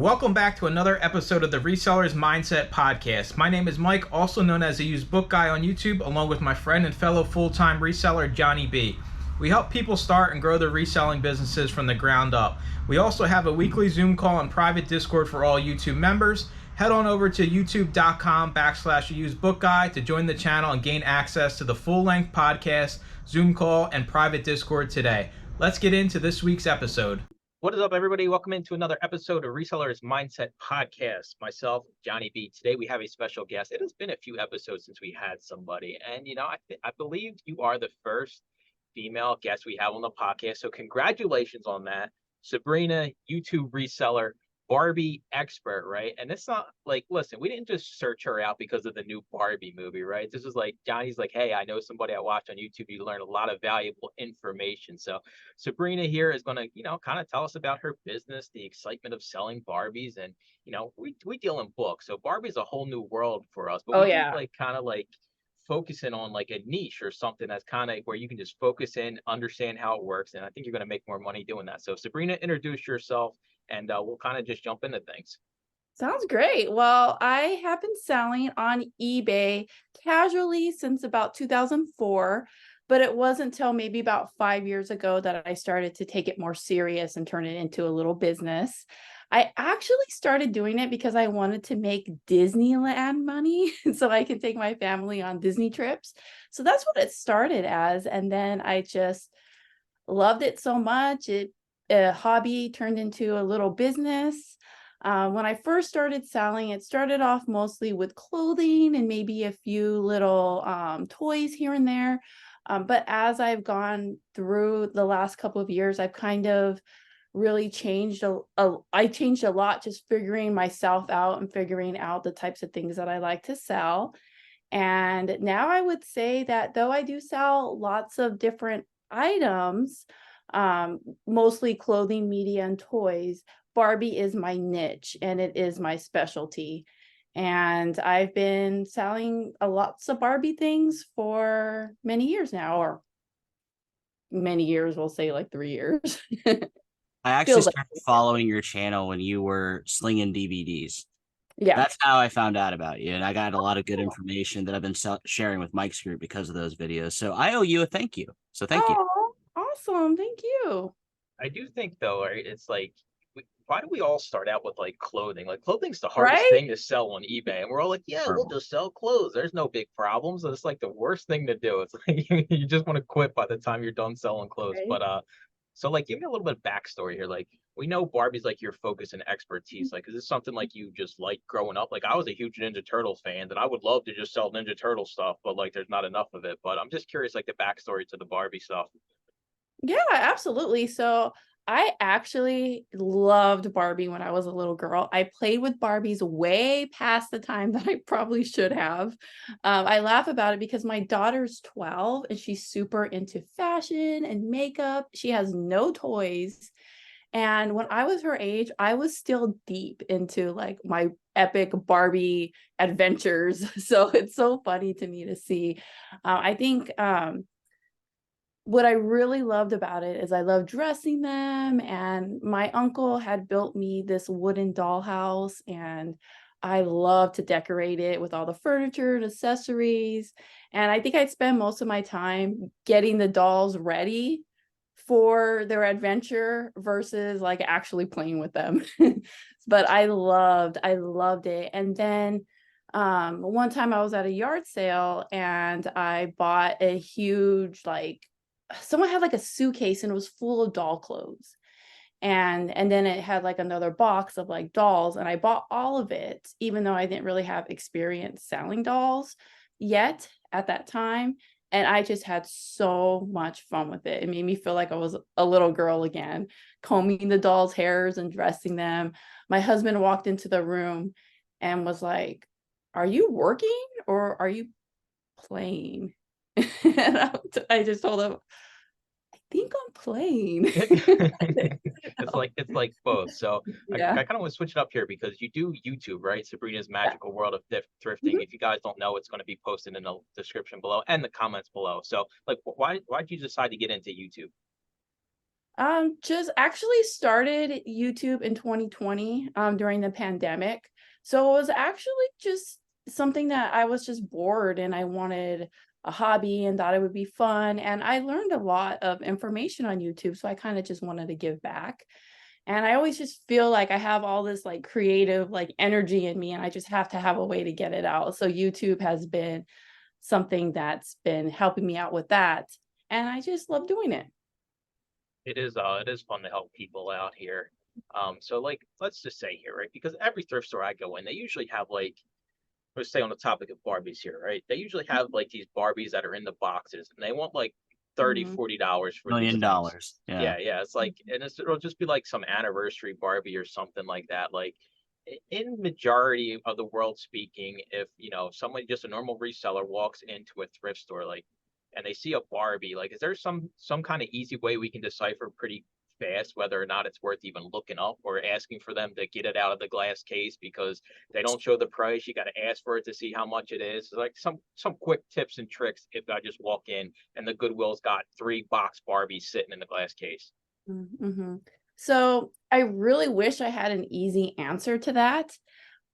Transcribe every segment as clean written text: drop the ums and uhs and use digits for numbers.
Welcome back to another episode of the Resellers Mindset Podcast. My name is Mike, also known as the Used Book Guy on YouTube, along with my friend and fellow full-time reseller, Johnny B. We help people start and grow their reselling businesses from the ground up. We also have a weekly Zoom call and private Discord for all YouTube members. Head on over to youtube.com/usedbookguy to join the channel and gain access to the full-length podcast, Zoom call, and private Discord today. Let's get into this week's episode. What is up, everybody? Welcome into another episode of Resellers Mindset Podcast. Myself, Johnny B. Today we have a special guest. It has been a few episodes since we had somebody, and I believe you are the first female guest we have on the podcast. So congratulations on that, Sabrina, YouTube reseller, Barbie expert, right? And it's not like, listen, we didn't just search her out because of the new Barbie movie, right? This is like Johnny's like, hey, I know somebody I watch on YouTube. You learn a lot of valuable information. So Sabrina here is going to, kind of tell us about her business, the excitement of selling Barbies, and we deal in books, so Barbie's a whole new world for us. But we do kind of like focusing on like a niche or something that's kind of where you can just focus in, understand how it works, and I think you're going to make more money doing that. So Sabrina, introduce yourself, and we'll kind of just jump into things. Sounds great. Well, I have been selling on eBay casually since about 2004, but it wasn't until maybe about 5 years ago that I started to take it more serious and turn it into a little business. I actually started doing it because I wanted to make Disneyland money so I can take my family on Disney trips. So that's what it started as. And then I just loved it so much. A hobby turned into a little business. When I first started selling, it started off mostly with clothing and maybe a few little toys here and there. But as I've gone through the last couple of years, I've kind of really changed. I changed a lot, just figuring myself out and figuring out the types of things that I like to sell. And now I would say that though I do sell lots of different items, mostly clothing, media, and toys, Barbie is my niche and it is my specialty. And I've been selling lots of Barbie things for many years now, or many years, we'll say like 3 years. I actually started following your channel when you were slinging DVDs. Yeah. That's how I found out about you. And I got a lot of good information that I've been sharing with Mike's group because of those videos. So I owe you a thank you. So thank you. Awesome. Thank you. I do think, though, right, it's like, why do we all start out with like clothing? Like clothing's the hardest thing to sell on eBay, and we're all like, yeah, we'll just sell clothes. There's no big problems. And it's like the worst thing to do. It's like you just want to quit by the time you're done selling clothes. Right. But so like, give me a little bit of backstory here. Like, we know Barbie's like your focus and expertise. Like, is this something like you just like growing up? Like, I was a huge Ninja Turtles fan, and I would love to just sell Ninja Turtle stuff, but like, there's not enough of it. But I'm just curious, like the backstory to the Barbie stuff. Yeah, absolutely. So I actually loved Barbie when I was a little girl. I played with Barbies way past the time that I probably should have. I laugh about it because my daughter's 12 and she's super into fashion and makeup. She has no toys. And when I was her age, I was still deep into like my epic Barbie adventures. So it's so funny to me to see. I think what I really loved about it is I love dressing them, and my uncle had built me this wooden dollhouse, and I love to decorate it with all the furniture and accessories. And I think I'd spend most of my time getting the dolls ready for their adventure versus like actually playing with them. But I loved it. And then one time I was at a yard sale and I bought a huge, like, someone had like a suitcase and it was full of doll clothes, and then it had like another box of like dolls, and I bought all of it even though I didn't really have experience selling dolls yet at that time. And I just had so much fun with it. It made me feel like I was a little girl again, combing the dolls' hairs and dressing them. My husband walked into the room and was like, "Are you working or are you playing?" And I just told him, "I think I'm playing." It's like both. So Yeah. I kind of want to switch it up here because you do YouTube, right? Sabrina's Magical World of Thrifting. If you guys don't know, it's going to be posted in the description below and the comments below. So like, why did you decide to get into YouTube? Just actually started YouTube in 2020, during the pandemic. So it was actually just something that I was just bored and I wanted a hobby and thought it would be fun. And I learned a lot of information on YouTube. So I kind of just wanted to give back. And I always just feel like I have all this like creative like energy in me and I just have to have a way to get it out. So YouTube has been something that's been helping me out with that. And I just love doing it. It is fun to help people out here. So like let's just say here, right? Because every thrift store I go in, they usually have like, let's stay on the topic of Barbies here, right? They usually have like these Barbies that are in the boxes and they want like 30, Mhm. $40 for these Million things. dollars. Yeah. Yeah, it's like, and it'll just be like some anniversary Barbie or something like that. Like in majority of the world speaking, if someone just a normal reseller walks into a thrift store, like, and they see a Barbie, like, is there some kind of easy way we can decipher pretty fast whether or not it's worth even looking up or asking for them to get it out of the glass case because they don't show the price? You got to ask for it to see how much it is. Like some quick tips and tricks if I just walk in and the Goodwill's got 3 box Barbies sitting in the glass case. Mm-hmm. So I really wish I had an easy answer to that,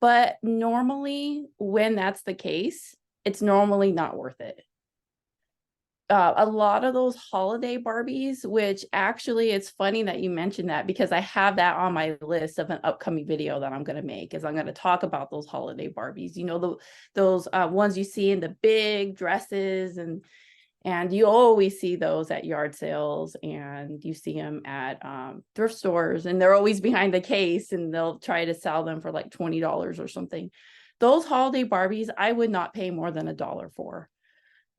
but normally when that's the case, it's normally not worth it. A lot of those holiday Barbies, which actually it's funny that you mentioned that because I have that on my list of an upcoming video that I'm going to make is I'm going to talk about those holiday Barbies. Those ones you see in the big dresses and you always see those at yard sales and you see them at thrift stores and they're always behind the case and they'll try to sell them for like $20 or something. Those holiday Barbies, I would not pay more than $1 for.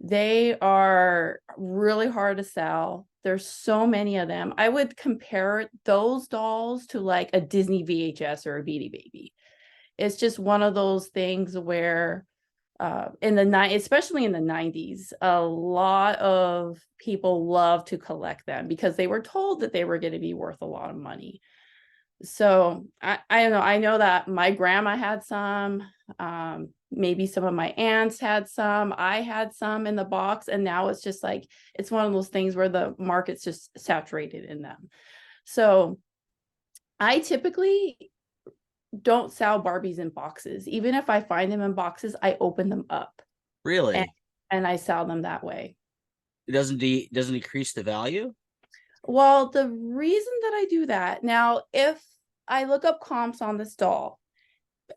They are really hard to sell. There's so many of them. I would compare those dolls to like a Disney VHS or a Beanie Baby. It's just one of those things where especially in the 90s, a lot of people love to collect them because they were told that they were going to be worth a lot of money. So I don't know. I know that my grandma had some, maybe some of my aunts had some, I had some in the box, and now it's just like it's one of those things where the market's just saturated in them. So I typically don't sell Barbies in boxes. Even if I find them in boxes, I open them up and, Really? and I sell them that way. It doesn't decrease the value? Well, the reason that I do that now, if I look up comps on this doll,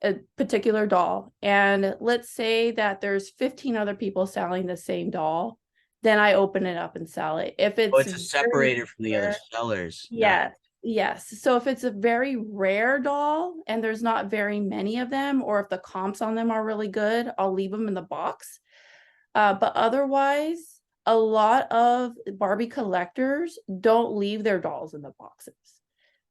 a particular doll, and let's say that there's 15 other people selling the same doll, then I open it up and sell it. If Oh, it's it's a very separated from the other rare, sellers. Got it. yes. So if it's a very rare doll and there's not very many of them, or if the comps on them are really good, I'll leave them in the box. But otherwise, a lot of Barbie collectors don't leave their dolls in the boxes.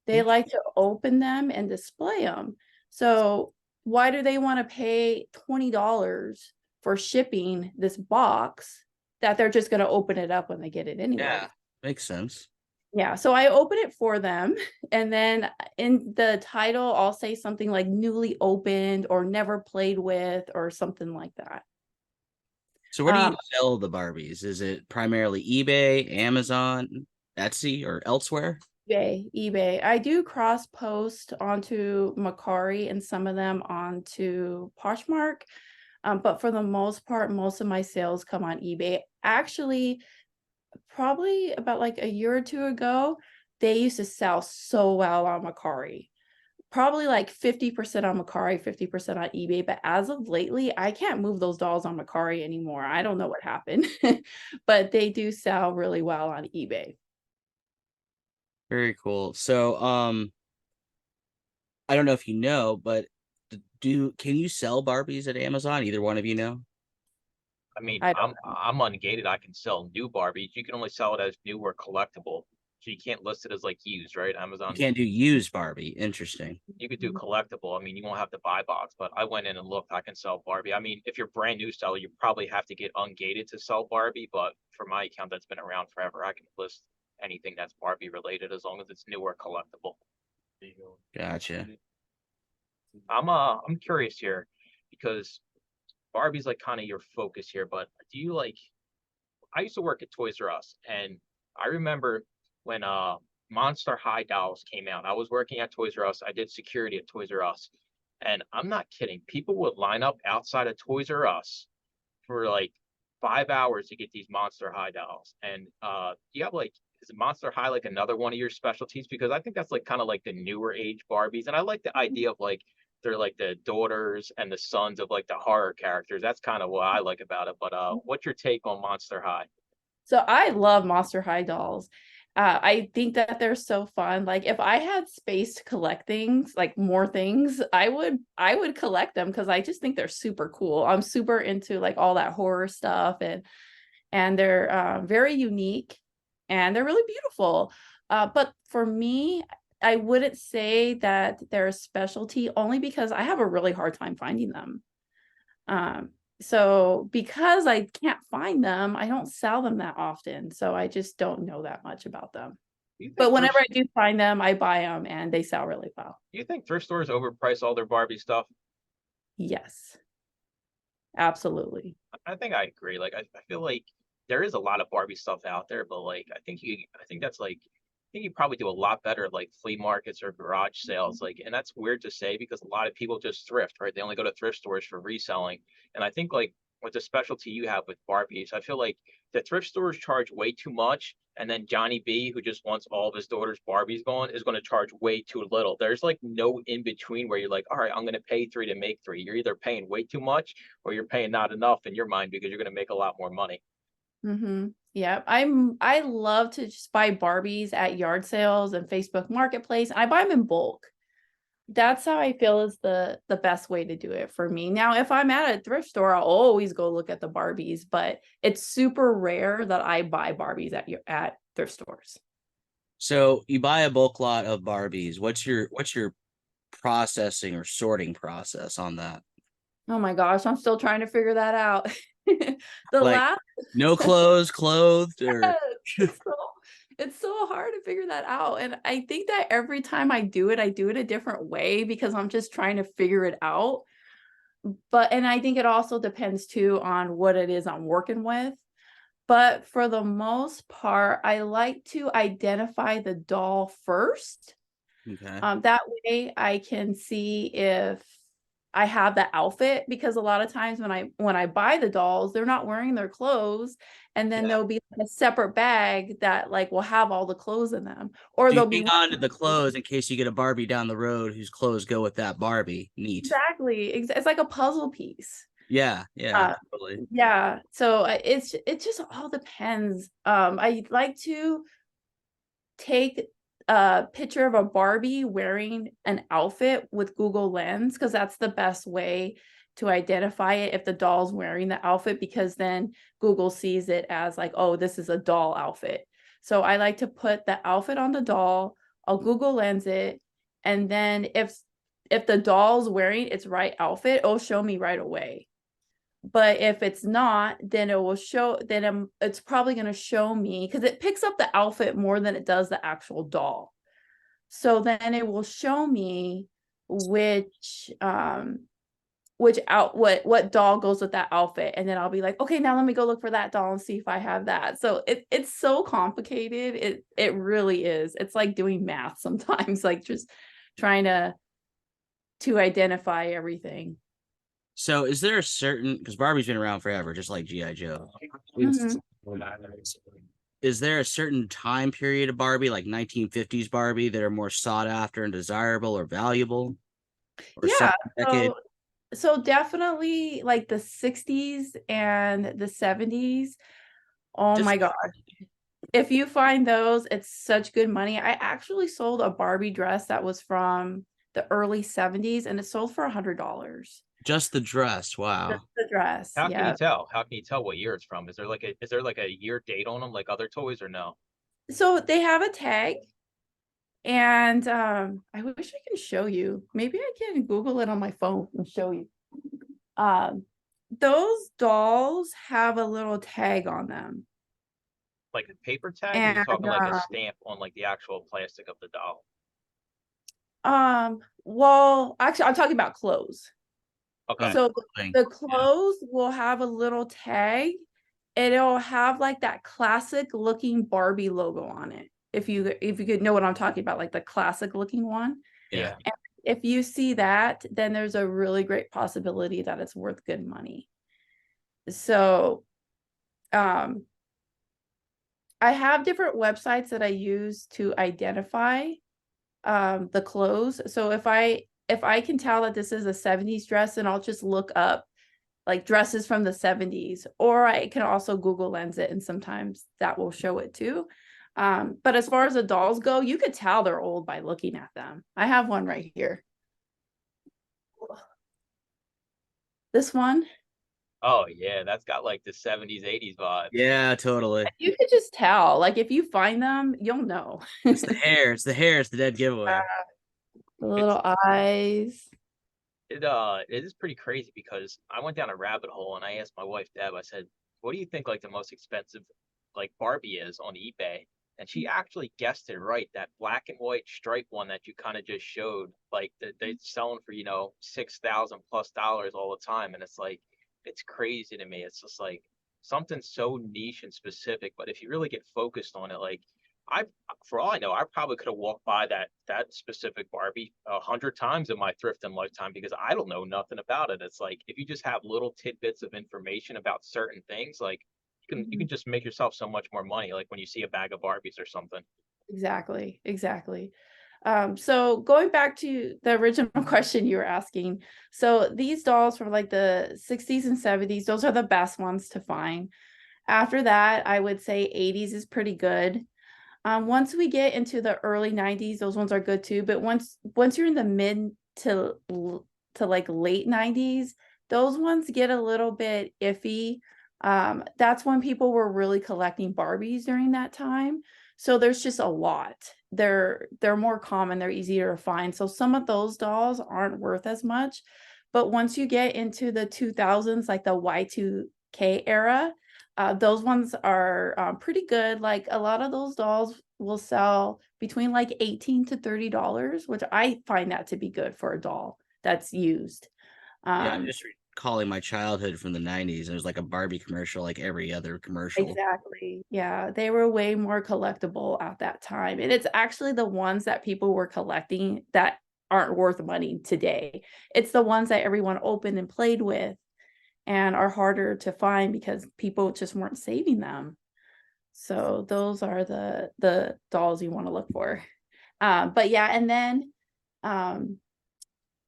They like to open them and display them. So why do they want to pay $20 for shipping this box that they're just going to open it up when they get it anyway? Yeah, makes sense. Yeah, so I open it for them, and then in the title, I'll say something like newly opened or never played with or something like that. So where do you sell the Barbies? Is it primarily eBay, Amazon, Etsy, or elsewhere? eBay. I do cross post onto Macari and some of them onto Poshmark. But for the most part, most of my sales come on eBay. Actually, probably about like a year or two ago, they used to sell so well on Macari. Probably like 50% on Macari, 50% on eBay. But as of lately, I can't move those dolls on Macari anymore. I don't know what happened, but they do sell really well on eBay. Very cool. So, I don't know if you know, but can you sell Barbies at Amazon? Either one of you know? I mean, I I'm ungated. I can sell new Barbies. You can only sell it as new or collectible. So you can't list it as like used, right? You Amazon, can't do used Barbie. Interesting. you could do don't. collectible. I mean, you won't have to buy box, but I went in and looked. I can sell Barbie. I mean, if you're brand new seller, you probably have to get ungated to sell Barbie. But for my account that's been around forever, I can list anything that's Barbie related as long as it's new or collectible. Gotcha. I'm curious here because Barbie's like kind of your focus here, but do you like I used to work at Toys R Us and I remember when Monster High dolls came out. I was working at Toys R Us. I did security at Toys R Us. And I'm not kidding. People would line up outside of Toys R Us for like 5 hours to get these Monster High dolls. And you have like, is Monster High like another one of your specialties? Because I think that's like kind of like the newer age Barbies. And I like the idea of like they're like the daughters and the sons of like the horror characters. That's kind of what I like about it. But what's your take on Monster High? So I love Monster High dolls. I think that they're so fun. Like if I had space to collect things, like more things, I would collect them because I just think they're super cool. I'm super into like all that horror stuff, and they're very unique and they're really beautiful. But for me, I wouldn't say that they're a specialty only because I have a really hard time finding them. So because I can't find them, I don't sell them that often. So I just don't know that much about them. But whenever I do find them, I buy them and they sell really well. Do you think thrift stores overprice all their Barbie stuff? Yes, absolutely. I think I agree. Like I feel like there is a lot of Barbie stuff out there, but like I think that's like I think you probably do a lot better at like flea markets or garage sales. Like, and that's weird to say because a lot of people just thrift, right? They only go to thrift stores for reselling. And I think like with the specialty you have with Barbies, I feel like the thrift stores charge way too much. And then Johnny B, who just wants all of his daughter's Barbies gone, is going to charge way too little. There's like no in between where you're like, all right, I'm going to pay three to make three. You're either paying way too much or you're paying not enough in your mind because you're going to make a lot more money. Yeah, I love to just buy Barbies at yard sales and Facebook Marketplace. I buy them in bulk. That's how I feel is the best way to do it for me. Now, if I'm at a thrift store, I'll always go look at the Barbies, but it's super rare that I buy Barbies at thrift stores. So you buy a bulk lot of Barbies. What's your processing or sorting process on that? Oh my gosh, I'm still trying to figure that out. The Like last no clothes, clothed, or it's so it's so hard to figure that out. And I think that every time I do it a different way because I'm just trying to figure it out. And I think it also depends too on what it is I'm working with. But for the most part, I like to identify the doll first. okay. That way I can see if I have the outfit, because a lot of times when I buy the dolls, they're not wearing their clothes, and then Yeah. there'll be like a separate bag that like will have all the clothes in them, or So you they'll be hang on to the clothes in case you get a Barbie down the road whose clothes go with that Barbie. Neat. exactly. It's like a puzzle piece. Yeah, Uh, totally. yeah. So it just all depends. I like to take a picture of a Barbie wearing an outfit with Google Lens because that's the best way to identify it if the doll's wearing the outfit, because then Google sees it as like, oh, this is a doll outfit. So I like to put the outfit on the doll, I'll Google Lens it, and then if the doll's wearing its right outfit, it'll show me right away. But if it's not, then it will show, it's probably going to show me because it picks up the outfit more than it does the actual doll. So then it will show me what doll goes with that outfit. And then I'll be like, okay, now let me go look for that doll and see if I have that. So it's so complicated. It really is. It's like doing math sometimes, like just trying to identify everything. So is there a certain, because Barbie's been around forever, just like G.I. Joe. Mhm. Is there a certain time period of Barbie, like 1950s Barbie, that are more sought after and desirable or valuable? Or Yeah. decade? So definitely like the 60s and the 70s. Oh Just my gosh. If you find those, it's such good money. I actually sold a Barbie dress that was from the early 70s and it sold for $100. just the dress. Wow. Just the dress. How can you Yeah. tell? How can you tell what year it's from? Is there like a year date on them like other toys or no? So they have a tag, and I wish I can show you. Maybe I can Google it on my phone and show you. Those dolls have a little tag on them. Like a paper tag, or are you And talking like a stamp on like the actual plastic of the doll? well, actually I'm talking about clothes. Okay. So Thing. the clothes will have a little tag, and it'll have like that classic looking Barbie logo on it. if you could know what I'm talking about, like the classic looking one. Yeah. And if you see that, then there's a really great possibility that it's worth good money. So I have different websites that I use to identify the clothes. So if I can tell that this is a 70s dress, then I'll just look up like dresses from the 70s, or I can also Google Lens it, and sometimes that will show it too. But as far as the dolls go, you could tell they're old by looking at them. I have one right here. This one. Oh yeah, that's got like the 70s, 80s vibe. Yeah, totally. You could just tell. Like if you find them, you'll know. It's the hair. It's the hair. It's the dead giveaway. The little eyes. It is pretty crazy because I went down a rabbit hole and I asked my wife Deb, I said, what do you think like the most expensive like Barbie is on eBay? And she actually guessed it right. That black and white stripe one that you kind of just showed, like they're selling for, $6,000+ all the time. And it's like, it's crazy to me. It's just like something so niche and specific. But if you really get focused on it, like I, for all I know, I probably could have walked by that specific Barbie 100 times in my thrifting lifetime because I don't know nothing about it. It's like if you just have little tidbits of information about certain things, like you can just make yourself so much more money. Like when you see a bag of Barbies or something. Exactly. So going back to the original question you were asking, so these dolls from like the 60s and 70s, those are the best ones to find. After that, I would say 80s is pretty good. Once we get into the early 90s, those ones are good too. But once you're in the mid to like late 90s, those ones get a little bit iffy. That's when people were really collecting Barbies during that time. So there's just a lot. They're more common, they're easier to find. So some of those dolls aren't worth as much. But once you get into the 2000s, like the Y2K era, those ones are pretty good. Like a lot of those dolls will sell between like $18 to $30, which I find that to be good for a doll that's used. Yeah, I'm just recalling my childhood from the 90s. It was like a Barbie commercial, like every other commercial. Exactly. Yeah, they were way more collectible at that time. And it's actually the ones that people were collecting that aren't worth money today. It's the ones that everyone opened and played with and are harder to find because people just weren't saving them. So those are the dolls you want to look for. But yeah, and then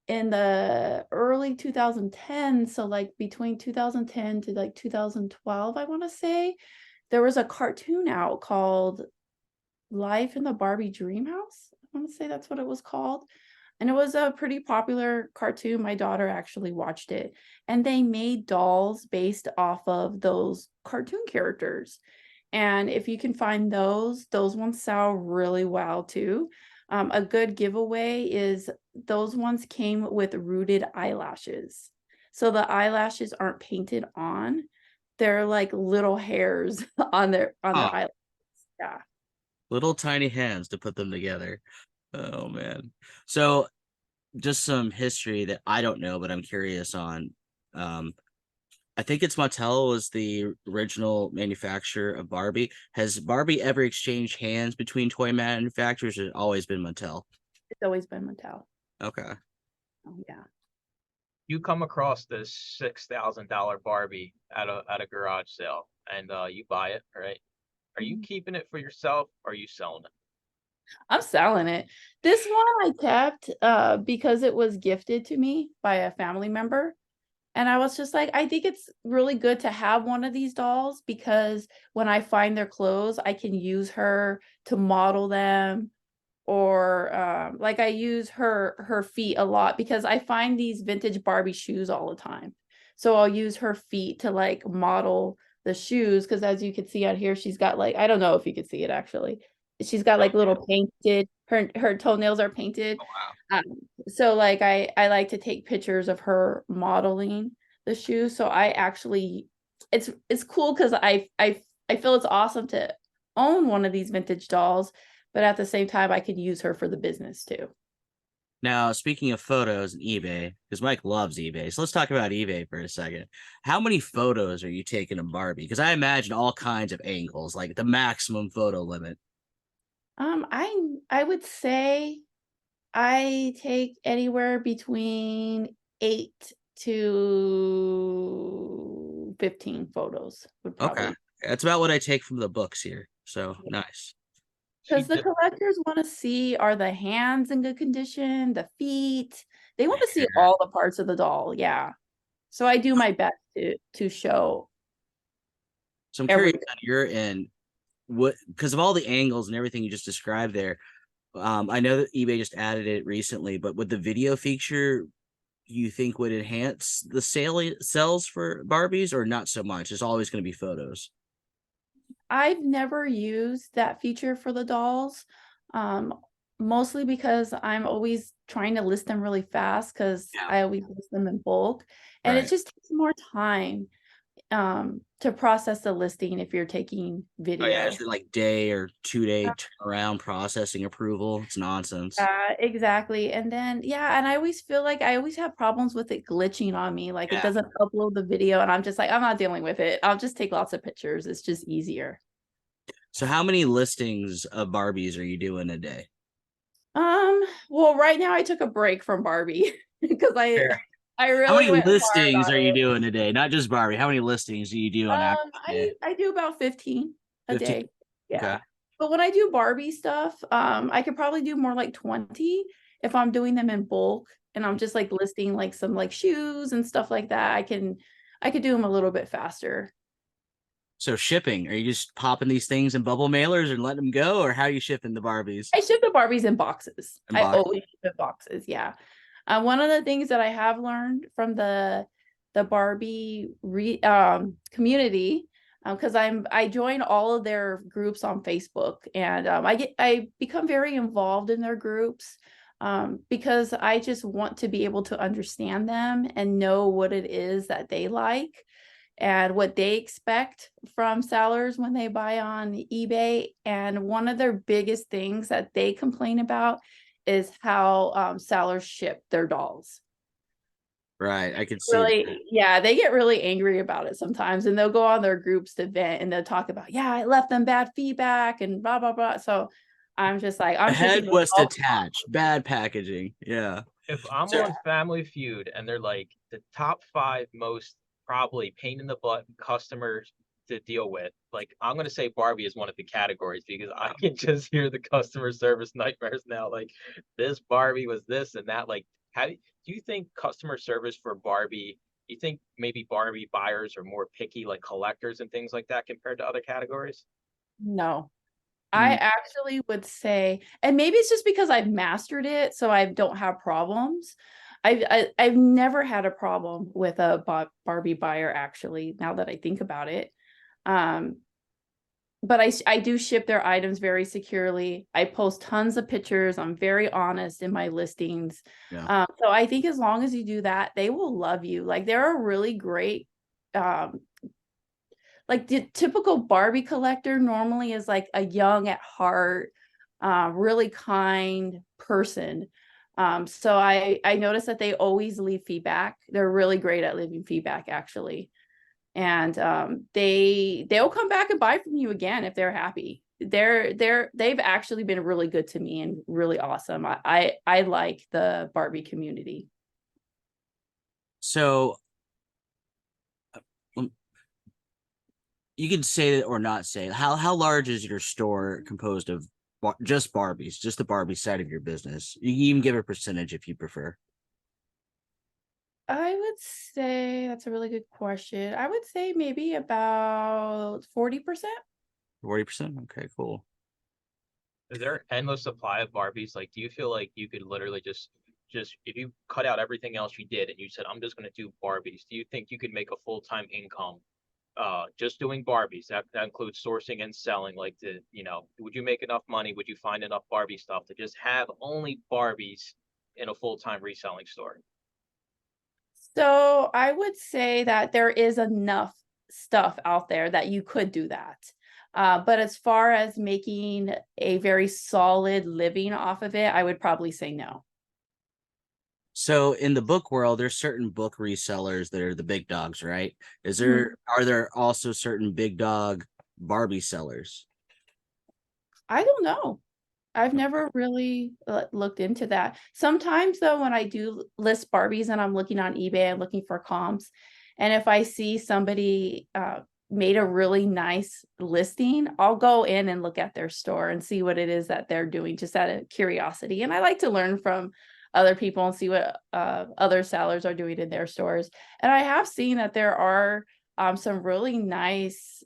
in the early 2010s, so like between 2010 to like 2012, I want to say, there was a cartoon out called Life in the Barbie Dream House. I want to say that's what it was called. And it was a pretty popular cartoon. My daughter actually watched it. And they made dolls based off of those cartoon characters. And if you can find those ones sell really well too. A good giveaway is those ones came with rooted eyelashes. So the eyelashes aren't painted on. They're like little hairs on their eyelashes. Yeah. Little tiny hands to put them together. Oh man. So just some history that I don't know, but I'm curious on. I think it's Mattel was the original manufacturer of Barbie. Has Barbie ever exchanged hands between toy manufacturers, or has it always been Mattel? It's always been Mattel. Okay. Oh, yeah. You come across this $6,000 Barbie at a garage sale and you buy it, right? Are you keeping it for yourself or are you selling it? I'm selling it. This one I kept because it was gifted to me by a family member. And I was just like, I think it's really good to have one of these dolls because when I find their clothes, I can use her to model them. Or like I use her feet a lot because I find these vintage Barbie shoes all the time. So I'll use her feet to like model the shoes because as you can see out here, she's got like, I don't know if you could see it actually. She's got like little painted, her toenails are painted. Oh, wow. So like I like to take pictures of her modeling the shoes. So I actually it's cool because I feel it's awesome to own one of these vintage dolls, but at the same time I could use her for the business too. Now, speaking of photos and eBay, because Mike loves eBay, so let's talk about eBay for a second. How many photos are you taking of Barbie? Because I imagine all kinds of angles, like the maximum photo limit. I would say I take anywhere between 8 to 15 photos would Okay. probably, That's about what I take from the books here. So nice. She because the d- collectors want to see, are the hands in good condition, the feet. They want to see Hair. all the parts of the doll. Yeah. So I do my best to show So I'm curious everything. on your end, what, because of all the angles and everything you just described there. I know that eBay just added it recently, but would the video feature you think would enhance the sales for Barbies, or not so much? It's always going to be photos. I've never used that feature for the dolls, um, mostly because I'm always trying to list them really fast because Yeah. I always list them in bulk, and it Right. just takes more time to process the listing if you're taking Oh yeah, video. it's like day or 2 day turnaround processing approval. It's nonsense. Exactly. And then, yeah, and I always feel like I always have problems with it glitching on me. Like it Yeah. doesn't upload the video, and I'm just like, I'm not dealing with it. I'll just take lots of pictures. It's just easier. So how many listings of Barbies are you doing a day? Well, right now I took a break from Barbie because Fair. I How really many went hard listings on are you it. doing a day? Not just Barbie. How many listings do you do on average a day? I do about 15 a 15. day. Okay. Yeah. But when I do Barbie stuff, I could probably do more like 20 if I'm doing them in bulk and I'm just like listing like some like shoes and stuff like that. I could do them a little bit faster. So shipping, are you just popping these things in bubble mailers and letting them go, or how are you shipping the Barbies I ship the Barbies in boxes. in I box? always ship in boxes. Yeah. One of the things that I have learned from the Barbie community, because I join all of their groups on Facebook, and I become very involved in their groups, because I just want to be able to understand them and know what it is that they like and what they expect from sellers when they buy on eBay. And one of their biggest things that they complain about is how sellers ship their dolls. Right. I can see that. Really, yeah, they get really angry about it sometimes, and they'll go on their groups to vent and they'll talk about, yeah, I left them bad feedback and blah blah blah. So I'm just like, The I'm head shipping them was all. detached. Bad packaging. Yeah. if I'm So on Family Feud and they're like the top 5 most probably pain in the butt customers to deal with, like I'm gonna say Barbie is one of the categories because I can just hear the customer service nightmares now. Like this Barbie was this and that. Like, how do you think customer service for Barbie? You think maybe Barbie buyers are more picky, like collectors and things like that, compared to other categories? No, I mm, actually would say, and maybe it's just because I've mastered it, so I don't have problems. I've never had a problem with a Barbie buyer, actually, now that I think about it. Um, but I do ship their items very securely. I post tons of pictures. I'm very honest in my listings. yeah. So I think as long as you do that, they will love you. Like they're a really great, um, like the typical Barbie collector normally is like a young at heart, really kind person. So I notice that they always leave feedback. They're really great at leaving feedback, actually. And they'll come back and buy from you again if they're happy. They've actually been really good to me and really awesome. I like the Barbie community. So um, you can say it or not say it. How large is your store composed of just Barbies, just the Barbie side of your business? You can even give a percentage if you prefer. I would say that's a really good question. I would say maybe about 40%. 40%. Okay, cool. Is there an endless supply of Barbies? Like, do you feel like you could literally just if you cut out everything else you did and you said, I'm just gonna do Barbies, do you think you could make a full-time income just doing Barbies? That includes sourcing and selling. Like would you make enough money? Would you find enough Barbie stuff to just have only Barbies in a full-time reselling store? So I would say that there is enough stuff out there that you could do that. But as far as making a very solid living off of it, I would probably say no. So in the book world, there's certain book resellers that are the big dogs, right? Mhm. Are there also certain big dog Barbie sellers? I don't know. I've never really looked into that. Sometimes though, when I do list Barbies and I'm looking on eBay, I'm looking for comps. And if I see somebody made a really nice listing, I'll go in and look at their store and see what it is that they're doing, just out of curiosity. And I like to learn from other people and see what other sellers are doing in their stores. And I have seen that there are some really nice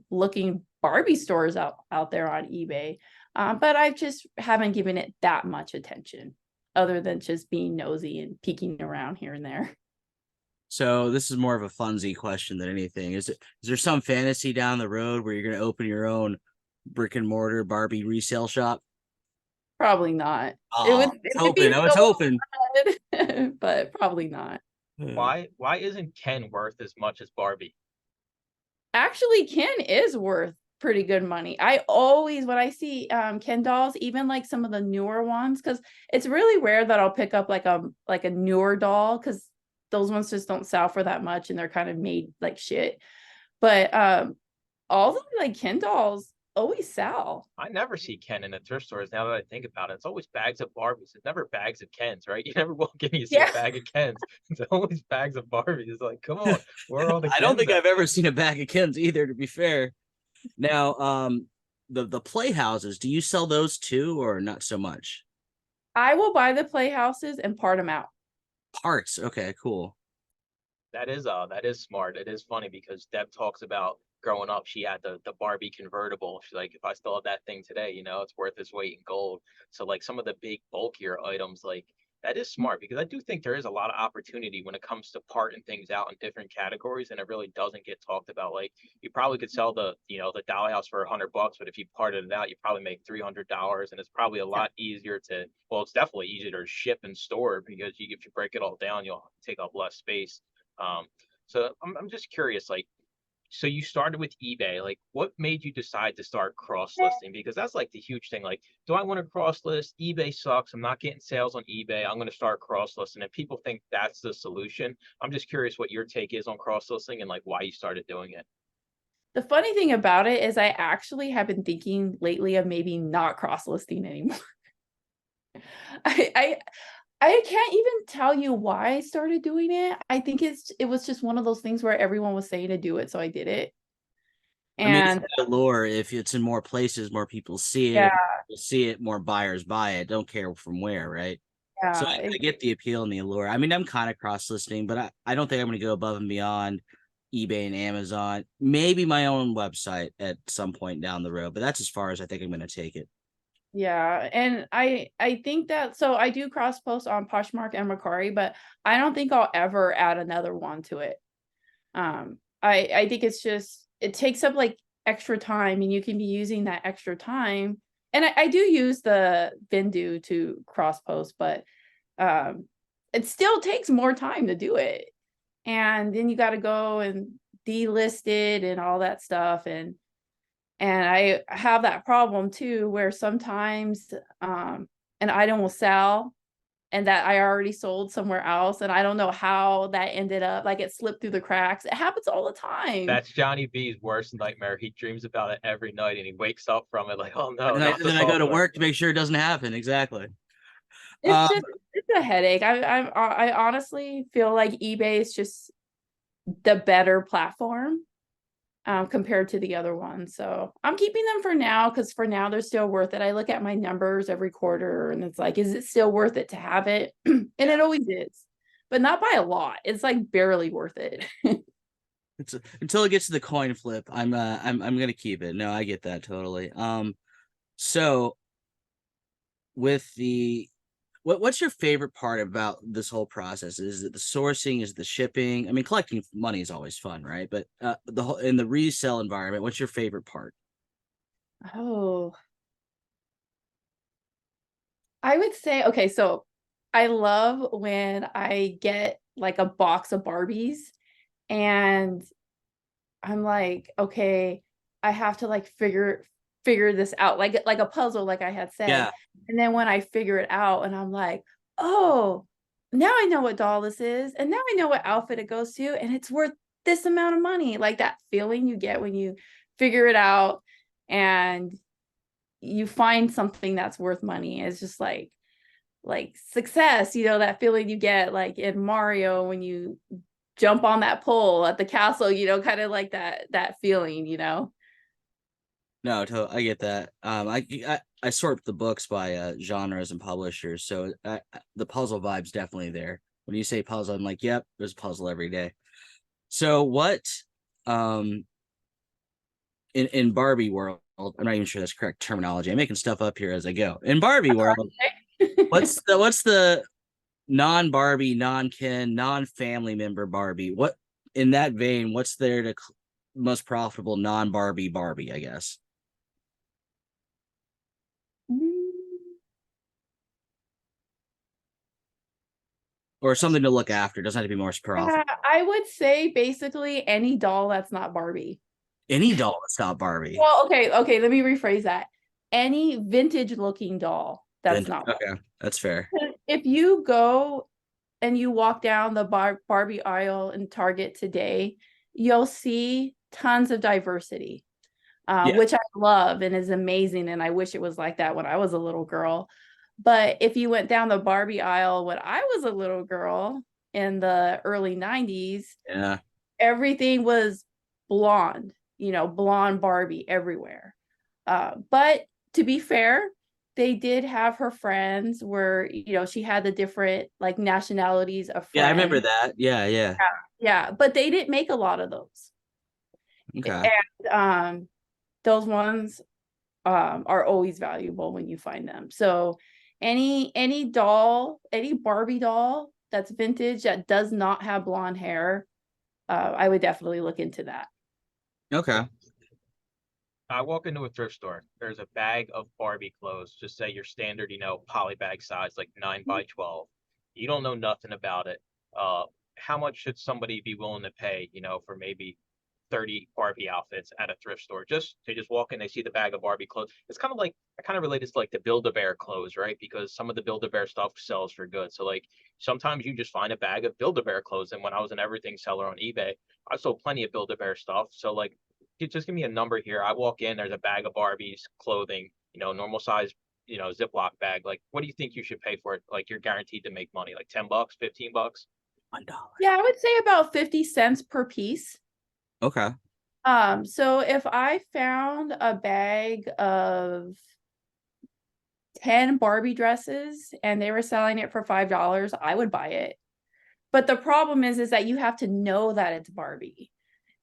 looking Barbie stores out there on eBay. But I just haven't given it that much attention, other than just being nosy and peeking around here and there. So this is more of a funsy question than anything. Is there some fantasy down the road where you're going to open your own brick and mortar Barbie resale shop? Probably not. It Oh, would, I was it would hoping. be I was so hoping. fun, but probably not. Why isn't Ken worth as much as Barbie? Actually, Ken is worth pretty good money. I always, when I see Ken dolls, even like some of the newer ones, because it's really rare that I'll pick up like a newer doll, because those ones just don't sell for that much and they're kind of made like shit. But all the like Ken dolls always sell. I never see Ken in the thrift stores now that I think about it. It's always bags of Barbies. It's never bags of Kens, right? You never walk in and you see a Yeah. bag of Kens. It's always bags of Barbies. It's like, come on, where are all the I don't Kens think at? I've ever seen a bag of Kens either, to be fair. Now, the playhouses, do you sell those too, or not so much? I will buy the playhouses and part them out. Parts. Okay, cool. That is smart. It is funny because Deb talks about growing up, she had the Barbie convertible. She's like, if I still have that thing today, it's worth its weight in gold. So like some of the big bulkier items, like that is smart because I do think there is a lot of opportunity when it comes to parting things out in different categories, and it really doesn't get talked about. Like you probably could sell the dollhouse for $100, but if you parted it out, you probably make $300, and it's probably a lot easier to. Well, it's definitely easier to ship and store because if you break it all down, you'll take up less space. Um, so I'm just curious, like, so you started with eBay. Like, what made you decide to start cross listing? Because that's like the huge thing. Like, do I want to cross list? eBay sucks. I'm not getting sales on eBay. I'm going to start cross listing. And people think that's the solution. I'm just curious what your take is on cross listing and like why you started doing it. The funny thing about it is I actually have been thinking lately of maybe not cross listing anymore. I I can't even tell you why I started doing it. I think it was just one of those things where everyone was saying to do it, so I did it. I mean, it's And the allure. If it's in more places, more people see it. yeah, If people see it, more buyers buy it. Don't care from where, right? So yeah, I get the appeal and the allure. I mean, I'm kind of cross listing, but I don't think I'm going to go above and beyond eBay and Amazon. Maybe my own website at some point down the road, but that's as far as I think I'm going to take it. yeah. And I think that, so I do cross post on Poshmark and Macari, but I don't think I'll ever add another one to it. I think it's just, it takes up like extra time, and you can be using that extra time. And I do use the Vindu to cross post, but it still takes more time to do it. And then you got to go and delist it and all that stuff. And I have that problem too, where sometimes an item will sell and that I already sold somewhere else, and I don't know how that ended up, like it slipped through the cracks. It happens all the time. That's Johnny B's worst nightmare. He dreams about it every night and he wakes up from it like, oh no, And then, not the I go to software. work to make sure it doesn't happen. Exactly. It's just, it's a headache. I honestly feel like eBay is just the better platform compared to the other ones. So I'm keeping them for now, because for now they're still worth it. I look at my numbers every quarter and it's like, is it still worth it to have it? And it always is, but not by a lot. It's like barely worth it. It's until it gets to the coin flip. I'm gonna keep it. No, I get that totally. So with the what's your favorite part about this whole process? Is it the sourcing? Is it the shipping? I mean, collecting money is always fun, right? But the whole in the resale environment, what's your favorite part? Oh, I would say, okay, so I love when I get like a box of Barbies and I'm like, okay, I have to like figure this out, like a puzzle, like I had said. Yeah, And then when I figure it out and I'm like, oh, now I know what doll this is, and now I know what outfit it goes to, and it's worth this amount of money. Like that feeling you get when you figure it out and you find something that's worth money. It's just like success, that feeling you get like in Mario when you jump on that pole at the castle, kind of like that feeling. No, I get that. I sort the books by genres and publishers, so the puzzle vibe's definitely there. When you say puzzle, I'm like, yep, there's a puzzle every day. So what, in Barbie world, I'm not even sure that's correct terminology. I'm making stuff up here as I go. In Barbie world, what's the non-Barbie, non-kin, non-family member Barbie? What, in that vein, what's there to most profitable non-Barbie Barbie, I guess? Or something to look after. Doesn't have to be more profitable. I would say basically any doll that's not Barbie. Any doll that's not Barbie. Well, okay, let me rephrase that. Any vintage looking doll that's not Barbie. Okay, that's fair. If you go and you walk down the Barbie aisle in Target today, you'll see tons of diversity, which I love and is amazing. And I wish it was like that when I was a little girl. But if you went down the Barbie aisle when I was a little girl in the early 90s, everything was blonde, blonde Barbie everywhere. But to be fair, they did have her friends where, she had the different like nationalities of friends. Yeah, I remember that. Yeah. But they didn't make a lot of those. Okay. And those ones are always valuable when you find them. So any doll, any Barbie doll that's vintage that does not have blonde hair, I would definitely look into that. Okay. I walk into a thrift store. There's a bag of Barbie clothes. Just say your standard, poly bag size, like 9x12. You don't know nothing about it. How much should somebody be willing to pay, for maybe 30 Barbie outfits at a thrift store? They just walk in, they see the bag of Barbie clothes. It's kind of like, I kind of relate it to like the Build-A-Bear clothes, right? Because some of the Build-A-Bear stuff sells for good. So like sometimes you just find a bag of Build-A-Bear clothes. And when I was an everything seller on eBay, I sold plenty of Build-A-Bear stuff. So like, just give me a number here. I walk in, there's a bag of Barbies clothing, normal size, Ziploc bag. Like, what do you think you should pay for it? Like, you're guaranteed to make money, like $10, $15, $1. Yeah, I would say about 50 cents per piece. Okay. So if I found a bag of 10 Barbie dresses and they were selling it for $5, I would buy it. But the problem is that you have to know that it's Barbie,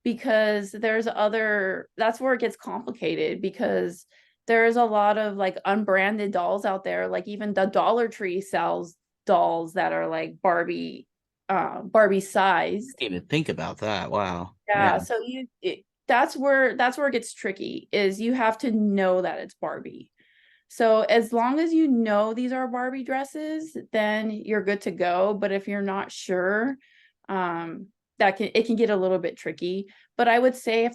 because that's where it gets complicated, because there's a lot of like unbranded dolls out there. Like even the Dollar Tree sells dolls that are like Barbie size. I didn't even think about that. Wow. Yeah. So that's where it gets tricky, is you have to know that it's Barbie. So as long as you know these are Barbie dresses, then you're good to go. But if you're not sure, it can get a little bit tricky. But I would say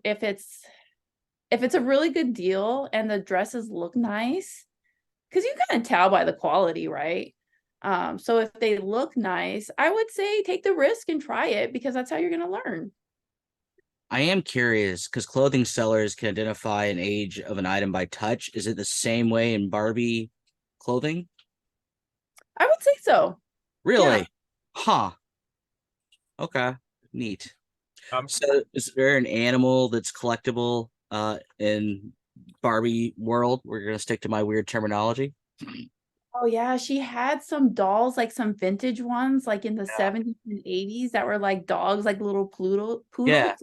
if it's a really good deal and the dresses look nice, because you kind of tell by the quality, right? So if they look nice, I would say take the risk and try it, because that's how you're going to learn. I am curious, because clothing sellers can identify an age of an item by touch. Is it the same way in Barbie clothing? I would say so. Really? Yeah. Huh. Okay. Neat. So is there an animal that's collectible in Barbie world? We're going to stick to my weird terminology. Oh yeah, she had some dolls, like some vintage ones, like in the 70s and 80s, that were like dogs, like little poodles. Yeah.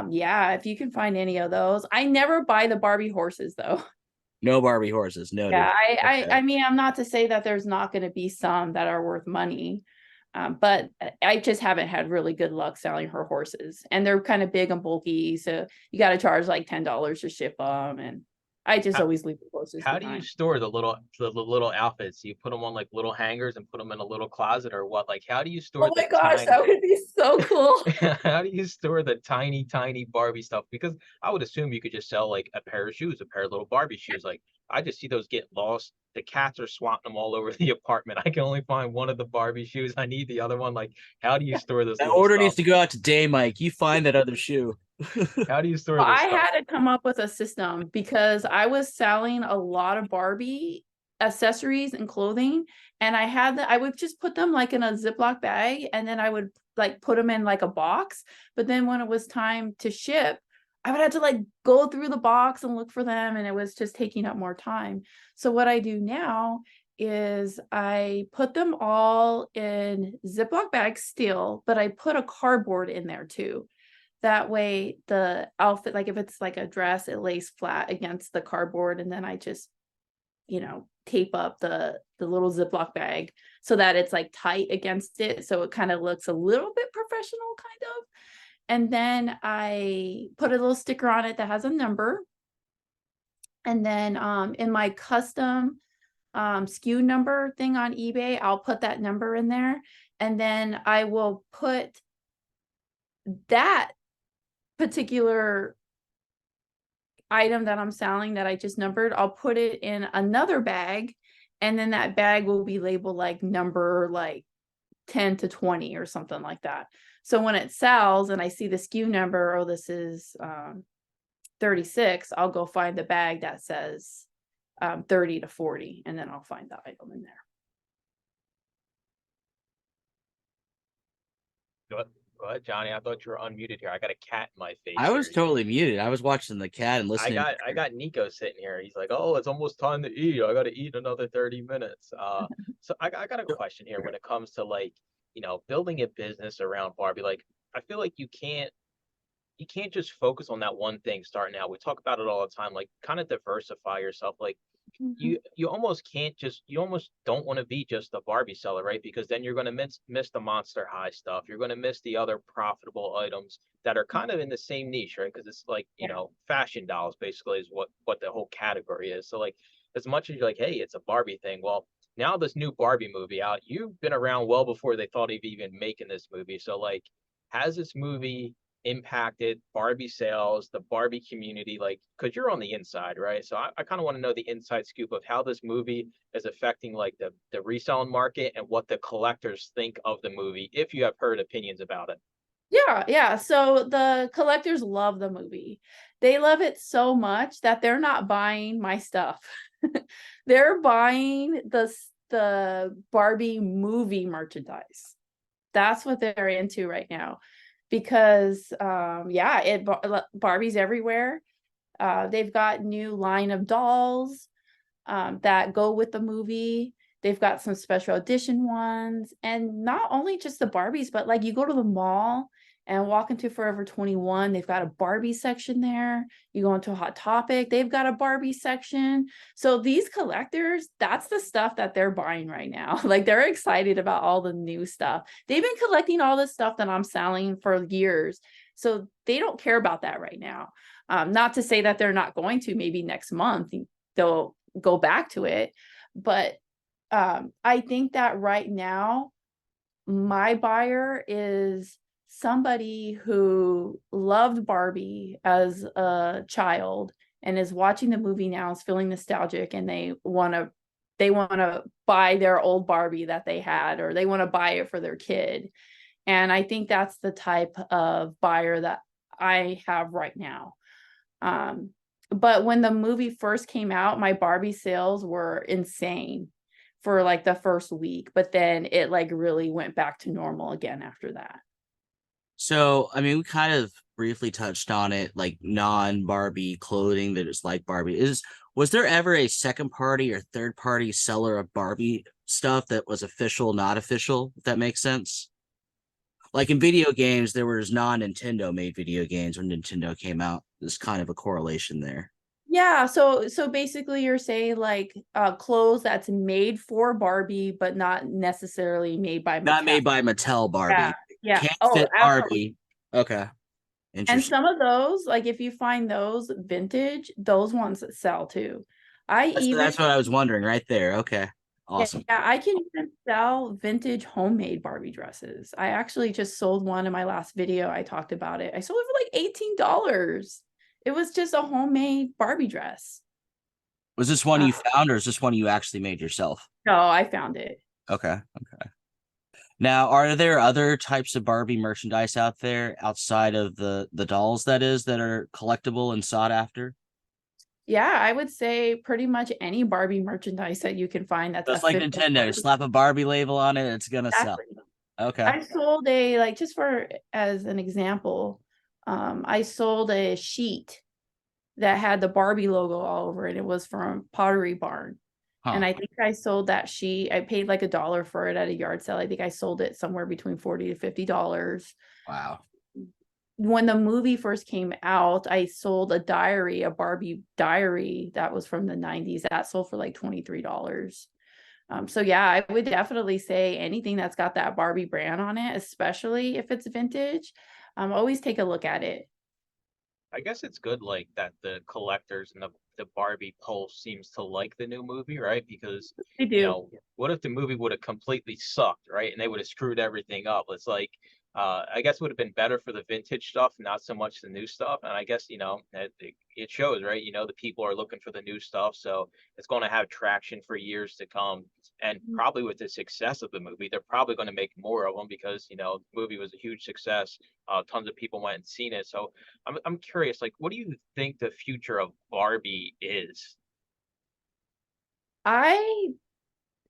Yeah, if you can find any of those. I never buy the Barbie horses though. No Barbie horses. No. Yeah, I mean, I'm not to say that there's not going to be some that are worth money. But I just haven't had really good luck selling her horses, and they're kind of big and bulky, so you got to charge like $10 to ship them, and I just always leave the horses. How do you store the little outfits? You put them on like little hangers and put them in a little closet, or what? Like, how do you store? Oh my gosh, that would be so cool. How do you store the tiny Barbie stuff? Because I would assume you could just sell like a pair of shoes, a pair of little Barbie shoes. Like, I just see those get lost. The cats are swatting them all over the apartment. I can only find one of the Barbie shoes. I need the other one. Like, how do you store this? That order needs to go out today, Mike. You find that other shoe. How do you store Well, this I stuff? had to come up with a system because I was selling a lot of Barbie accessories and clothing, and I would just put them like in a Ziploc bag, and then I would like put them in like a box. But then when it was time to ship, I would have to like go through the box and look for them, and it was just taking up more time. So what I do now is I put them all in Ziploc bags still, but I put a cardboard in there too. That way the outfit, like if it's like a dress, it lays flat against the cardboard, and then I just, tape up the little Ziploc bag so that it's like tight against it. So it kind of looks a little bit professional kind of. And then I put a little sticker on it that has a number. And then in my custom SKU number thing on eBay, I'll put that number in there. And then I will put that particular item that I'm selling that I just numbered, I'll put it in another bag, and then that bag will be labeled like number like 10 to 20 or something like that. So when it sells and I see the SKU number, oh, this is 36, I'll go find the bag that says 30 to 40, and then I'll find the item in there. Go ahead, Johnny. I thought you were unmuted here. I got a cat in my face. I was here. totally muted. I was watching the cat and listening. I got Nico sitting here. He's like, "Oh, it's almost time to eat. I got to eat another 30 minutes." So I got a question here when it comes to like, building a business around Barbie. Like, I feel like you can't just focus on that one thing starting out. We talk about it all the time. Like, kind of diversify yourself. Like, you almost can't you almost don't want to be just a Barbie seller, right? Because then you're going to miss the Monster High stuff. You're going to miss the other profitable items that are kind of in the same niche, right? Because it's like, fashion dolls basically is what the whole category is. So like, as much as you're like, hey, it's a Barbie thing. Well, now this new Barbie movie out, you've been around well before they thought of even making this movie. So like, has this movie impacted Barbie sales, the Barbie community, like, because you're on the inside, right? So I kind of want to know the inside scoop of how this movie is affecting like the reselling market and what the collectors think of the movie, if you have heard opinions about it. Yeah. So the collectors love the movie. They love it so much that they're not buying my stuff. They're buying the Barbie movie merchandise. That's what they're into right now. Because Barbie's everywhere. They've got new line of dolls that go with the movie. They've got some special edition ones, and not only just the Barbies, but like you go to the mall and walk into Forever 21, they've got a Barbie section there. You go into Hot Topic, they've got a Barbie section. So these collectors, that's the stuff that they're buying right now. Like they're excited about all the new stuff. They've been collecting all the stuff that I'm selling for years. So they don't care about that right now. Not to say that they're not going to, maybe next month they'll go back to it. But I think that right now, my buyer is somebody who loved Barbie as a child and is watching the movie now, is feeling nostalgic, and they want to buy their old Barbie that they had, or they want to buy it for their kid. And I think that's the type of buyer that I have right now. But when the movie first came out, my Barbie sales were insane for like the first week, but then it like really went back to normal again after that. So, I mean, we kind of briefly touched on it, like non-Barbie clothing that is like Barbie. Was there ever a second party or third party seller of Barbie stuff that was official, not official, if that makes sense? Like in video games, there was non-Nintendo made video games when Nintendo came out. There's kind of a correlation there. Yeah, so basically you're saying like clothes that's made for Barbie, but not necessarily made by Mattel. Not made by Mattel Barbie. Yeah. Can't Oh, fit absolutely. Barbie. Okay. And Interesting. some of those, like if you find those vintage, those ones that sell too. That's what I was wondering right there. Okay. Awesome. Yeah, I can even sell vintage homemade Barbie dresses. I actually just sold one in my last video. I talked about it. I sold it for like $18. It was just a homemade Barbie dress. Was this one you found, or is this one you actually made yourself? No, I found it. Okay. Okay. Now, are there other types of Barbie merchandise out there outside of the dolls that are collectible and sought after? Yeah, I would say pretty much any Barbie merchandise that you can find that's Just like official Nintendo, Barbie. slap a Barbie label on it, it's gonna sell. Exactly. Okay. I sold a, like, just for as an example, I sold a sheet that had the Barbie logo all over it. It was from Pottery Barn. And Huh. I think I sold that sheet. I paid like $1 for it at a yard sale. I think I sold it somewhere between $40 to $50. Wow. When the movie first came out, I sold a diary, a Barbie diary that was from the 90s. That sold for like $23. So yeah, I would definitely say anything that's got that Barbie brand on it, especially if it's vintage, always take a look at it. I guess it's good like that the collectors and the Barbie pulse seems to like the new movie, right? Because, They do. what if the movie would have completely sucked, right? And they would have screwed everything up. It's like, I guess it would have been better for the vintage stuff, not so much the new stuff. And I guess, it shows, right? The people are looking for the new stuff, so it's going to have traction for years to come. And probably with the success of the movie, they're probably going to make more of them because, the movie was a huge success. Tons of people went and seen it. So I'm curious, like, what do you think the future of Barbie is? I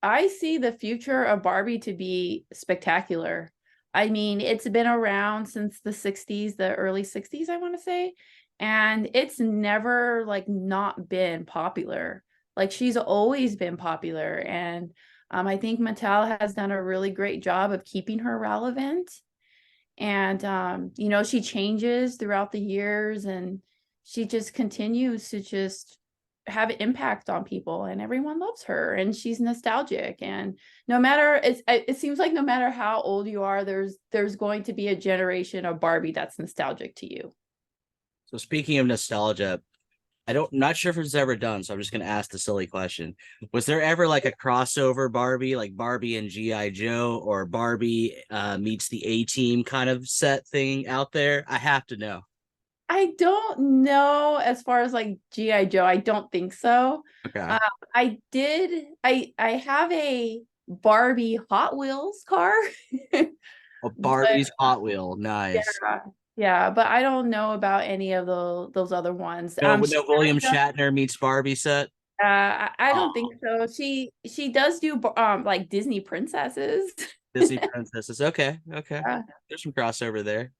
I see the future of Barbie to be spectacular. I mean, it's been around since the 60s, the early 60s, I want to say, and it's never like not been popular. Like she's always been popular, and I think Mattel has done a really great job of keeping her relevant. And she changes throughout the years, and she just continues to just have an impact on people, and everyone loves her, and she's nostalgic. And no matter, it seems like no matter how old you are, there's going to be a generation of Barbie that's nostalgic to you. So speaking of nostalgia, not sure if it's ever done, so I'm just gonna ask the silly question. Was there ever like a crossover Barbie, like Barbie and G.I. Joe, or Barbie meets the A-Team kind of set thing out there? I have to know. I don't know, as far as like GI Joe, I don't think so. Okay. I have a Barbie Hot Wheels car. A But Barbie's Hot Wheel, nice. yeah, yeah, but I don't know about any of those other ones. No, She no William does, Shatner meets Barbie set. I Oh, don't think so. She does do like Disney princesses. Disney princesses. Okay, okay. Yeah. There's some crossover there.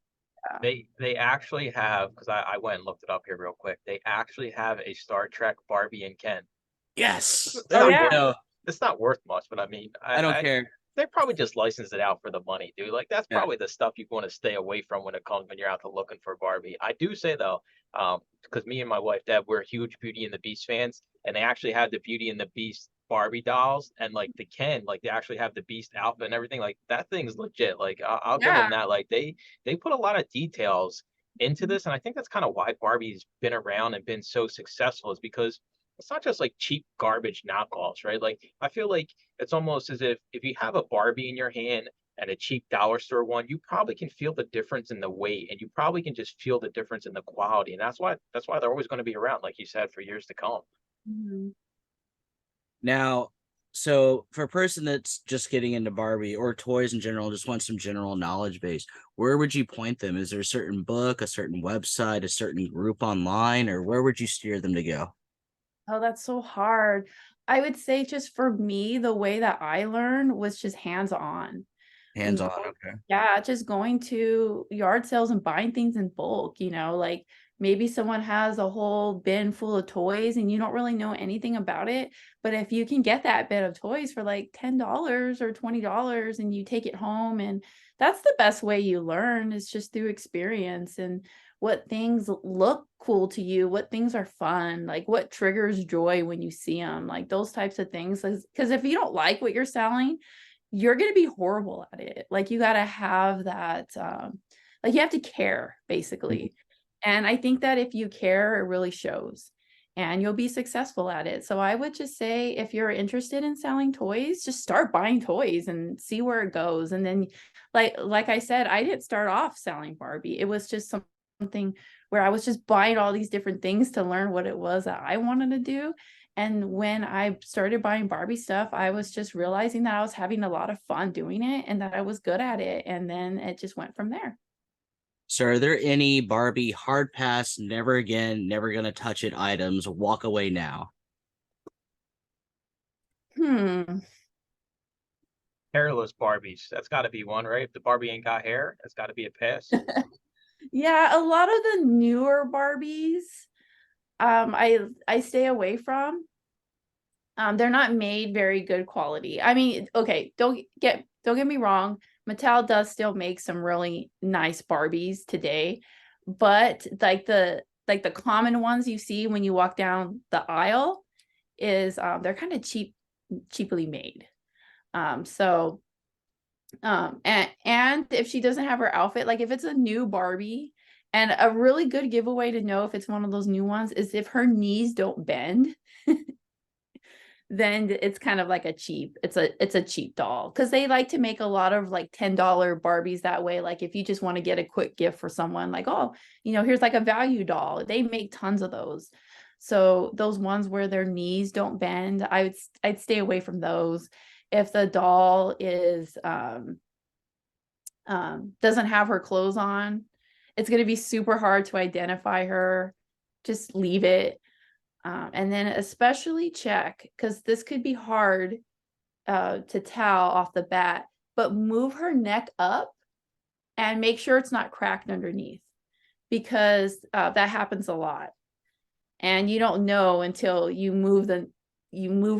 They actually have, because I went and looked it up here real quick. They actually have a Star Trek Barbie and Ken. Yes. It's Oh not yeah. worth No, it's not worth much, but I mean, I don't care. they probably just license it out for the money, dude. Like that's Yeah. probably the stuff you want to stay away from when you're out to looking for Barbie. I do say though, because me and my wife Deb, we're huge Beauty and the Beast fans, and they actually had the Beauty and the Beast Barbie dolls and like the Ken, like they actually have the Beast outfit and everything. Like that thing's legit. Like I'll give Yeah. them that. Like they put a lot of details into this, and I think that's kind of why Barbie's been around and been so successful is because it's not just like cheap garbage knockoffs, right? Like I feel like it's almost as if you have a Barbie in your hand and a cheap dollar store one, you probably can feel the difference in the weight, and you probably can just feel the difference in the quality, and that's why they're always going to be around, like you said, for years to come. Mhm. Now, so for a person that's just getting into Barbie or toys in general, just wants some general knowledge base, where would you point them? Is there a certain book, a certain website, a certain group online, or where would you steer them to go? Oh, that's so hard. I would say just for me, the way that I learned was just hands-on. Hands on. Go Okay. Yeah, just going to yard sales and buying things in bulk, like maybe someone has a whole bin full of toys and you don't really know anything about it, but if you can get that bin of toys for like $10 or $20 and you take it home, and that's the best way you learn, is just through experience and what things look cool to you, what things are fun, like what triggers joy when you see them, like those types of things. Because if you don't like what you're selling, you're going to be horrible at it. Like you got to have that, like you have to care basically. And I think that if you care, it really shows and you'll be successful at it. So I would just say, if you're interested in selling toys, just start buying toys and see where it goes. And then like I said, I didn't start off selling Barbie. It was just something where I was just buying all these different things to learn what it was that I wanted to do. And when I started buying Barbie stuff, I was just realizing that I was having a lot of fun doing it and that I was good at it. And then it just went from there. So are there any Barbie hard pass, never again, never gonna touch it items, walk away now? Hairless Barbies. That's got to be one, right? If the Barbie ain't got hair, that's got to be a pass. Yeah, a lot of the newer Barbies, I stay away from. They're not made very good quality. I mean, okay, don't get me wrong. Mattel does still make some really nice Barbies today, but like the common ones you see when you walk down the aisle is they're kind of cheaply made. So and if she doesn't have her outfit, like if it's a new Barbie, and a really good giveaway to know if it's one of those new ones is if her knees don't bend. Then it's kind of like a cheap, it's a cheap doll, because they like to make a lot of like $10 Barbies that way. Like if you just want to get a quick gift for someone, like, oh, here's like a value doll, they make tons of those. So those ones where their knees don't bend, I'd stay away from those. If the doll is doesn't have her clothes on, it's going to be super hard to identify her. Just leave it. And then especially check, because this could be hard to tell off the bat, but move her neck up and make sure it's not cracked underneath, because that happens a lot. And you don't know until you move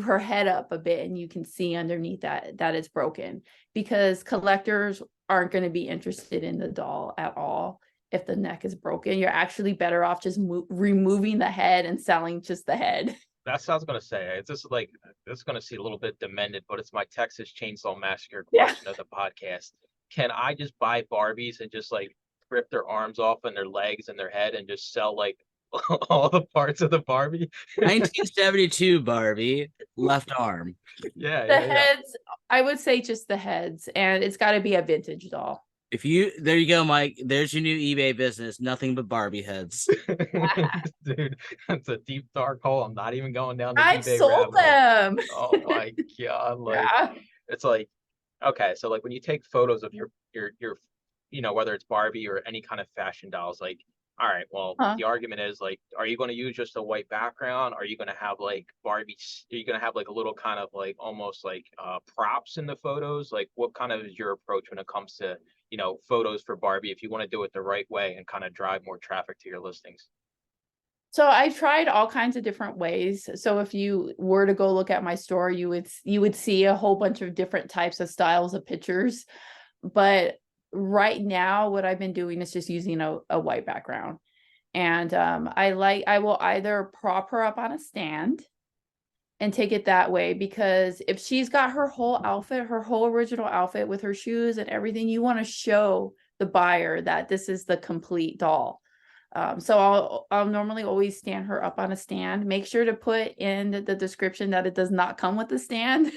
her head up a bit and you can see underneath that it's broken, because collectors aren't going to be interested in the doll at all. If the neck is broken, you're actually better off just removing the head and selling just the head. That's what I was gonna say. It's just like this is gonna see a little bit demented, but it's my Texas Chainsaw Massacre Yeah. question of the podcast. Can I just buy Barbies and just like rip their arms off and their legs and their head and just sell like all the parts of the Barbie? 1972 Barbie, left arm. Yeah, The yeah, yeah. heads, I would say just the heads, and it's got to be a vintage doll. There you go, Mike. There's your new eBay business. Nothing but Barbie heads. Dude, that's a deep dark hole. I'm not even going down the I've eBay sold rabbit hole. them. Oh my God. Like Yeah. it's like okay, so like when you take photos of your whether it's Barbie or any kind of fashion dolls, like all right, well, Huh. the argument is like, are you going to use just a white background? Are you going to have like Barbies? Are you going to have like a little kind of like almost like props in the photos? Like, what kind of is your approach when it comes to photos for Barbie if you want to do it the right way and kind of drive more traffic to your listings? So I tried all kinds of different ways. So if you were to go look at my store, you would see a whole bunch of different types of styles of pictures. But right now, what I've been doing is just using a white background. And I will either prop her up on a stand and take it that way, because if she's got her whole outfit, her whole original outfit with her shoes and everything, you want to show the buyer that this is the complete doll. So I'll normally always stand her up on a stand. Make sure to put in the description that it does not come with the stand,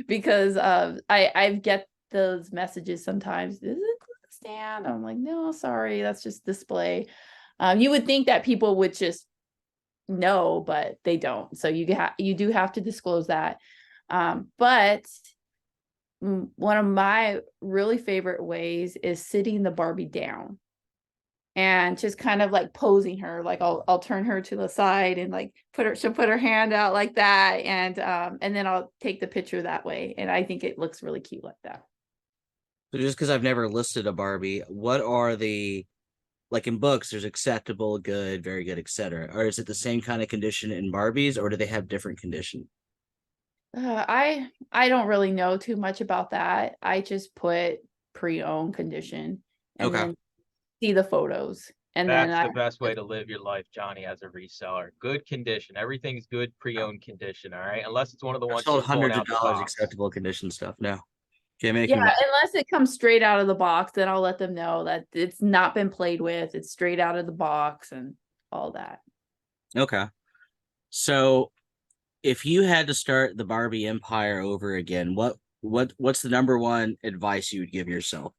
because I get those messages sometimes. Does it include the stand? I'm like, no, sorry, that's just display. You would think that people would just know, but they don't. So you do have to disclose that. But one of my really favorite ways is sitting the Barbie down and just kind of like posing her. Like I'll turn her to the side and like she'll put her hand out like that, and then I'll take the picture that way. And I think it looks really cute like that. So just because I've never listed a Barbie, what are the, like in books, there's acceptable, good, very good, etc. Or is it the same kind of condition in Barbies, or do they have different condition? I don't really know too much about that. I just put pre-owned condition and Okay. then see the photos. And That's then the best way to live your life, Johnny, as a reseller. Good condition. Everything's good pre-owned condition, all right? Unless it's one of the I ones sold just pulling hundreds of out the dollars box. acceptable condition stuff. No. Can't make yeah, me mad. unless it comes straight out of the box, then I'll let them know that it's not been played with. It's straight out of the box and all that. Okay. So if you had to start the Barbie empire over again, what's the number one advice you would give yourself?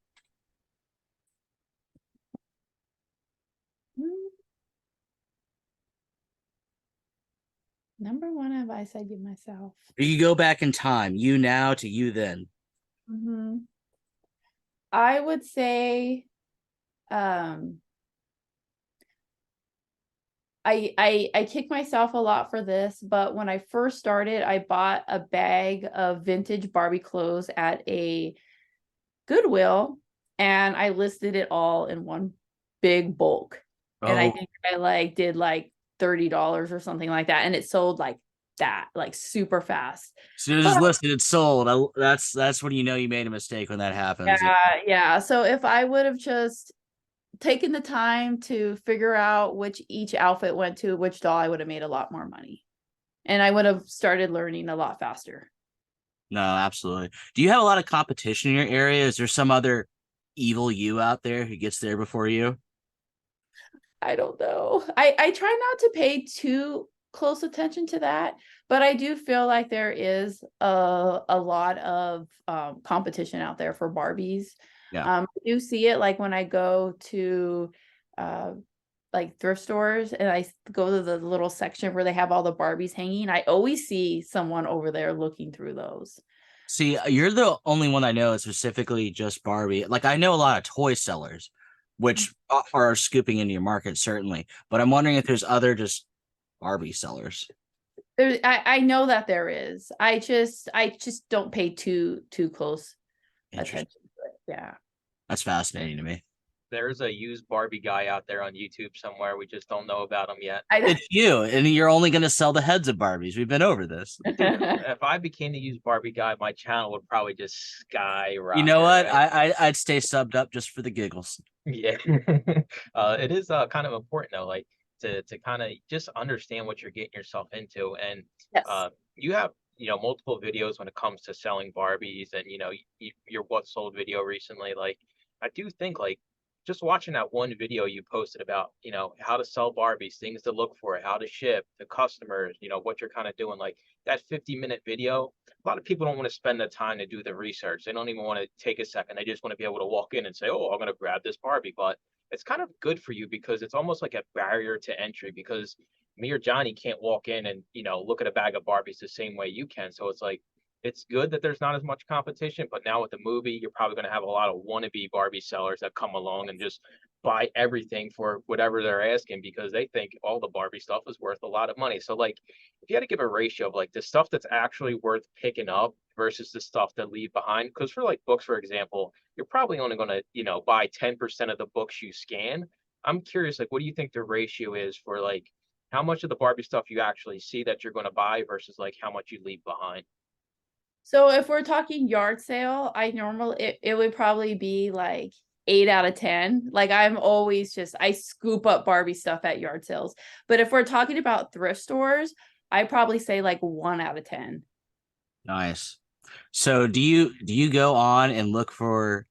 Number one advice I give myself. You go back in time, you now to you then. I would say, I kick myself a lot for this, but when I first started, I bought a bag of vintage Barbie clothes at a Goodwill, and I listed it all in one big bulk. And I think I like did like $30 or something like that, and it sold like that, like super fast. So it was listed, it's sold. That's when you know you made a mistake when that happens. Yeah. So if I would have just taken the time to figure out which each outfit went to which doll, I would have made a lot more money. And I would have started learning a lot faster. No, absolutely. Do you have a lot of competition in your area? Is there some other evil you out there who gets there before you? I don't know. I try not to pay too close attention to that, but I do feel like there is a lot of competition out there for Barbies. Yeah. I do see it like when I go to like thrift stores and I go to the little section where they have all the Barbies hanging. I always see someone over there looking through those. See, you're the only one I know specifically just Barbie. Like I know a lot of toy sellers, which are scooping into your market, certainly. But I'm wondering if there's other just Barbie sellers. I know that there is. I just don't pay too close attention to it. Yeah. That's fascinating to me. There's a used Barbie guy out there on YouTube somewhere. We just don't know about him yet. It's you, and you're only going to sell the heads of Barbies. We've been over this. Dude, if I became the used Barbie guy, my channel would probably just skyrocket. You know what? Right? I'd stay subbed up just for the giggles. Yeah. It is kind of important though, like to kind of just understand what you're getting yourself into. And Yes. You have, multiple videos when it comes to selling Barbies and, your what sold video recently. Like, I do think like just watching that one video you posted about, how to sell Barbies, things to look for, how to ship, the customers, what you're kind of doing, like that 50-minute video. A lot of people don't want to spend the time to do the research. They don't even want to take a second. They just want to be able to walk in and say, "Oh, I'm going to grab this Barbie." But it's kind of good for you because it's almost like a barrier to entry because me or Johnny can't walk in and, look at a bag of Barbies the same way you can. So it's like it's good that there's not as much competition, but now with the movie, you're probably going to have a lot of wannabe Barbie sellers that come along and just buy everything for whatever they're asking because they think all the Barbie stuff is worth a lot of money. So like if you had to give a ratio of like the stuff that's actually worth picking up versus the stuff that leave behind, because for like books, for example, you're probably only going to, buy 10% of the books you scan. I'm curious, like, what do you think the ratio is for like how much of the Barbie stuff you actually see that you're going to buy versus like how much you leave behind? So if we're talking yard sale, it would probably be like 8 out of 10. Like I'm always I scoop up Barbie stuff at yard sales. But if we're talking about thrift stores, I probably say like 1 out of 10. Nice. So do you go on and look for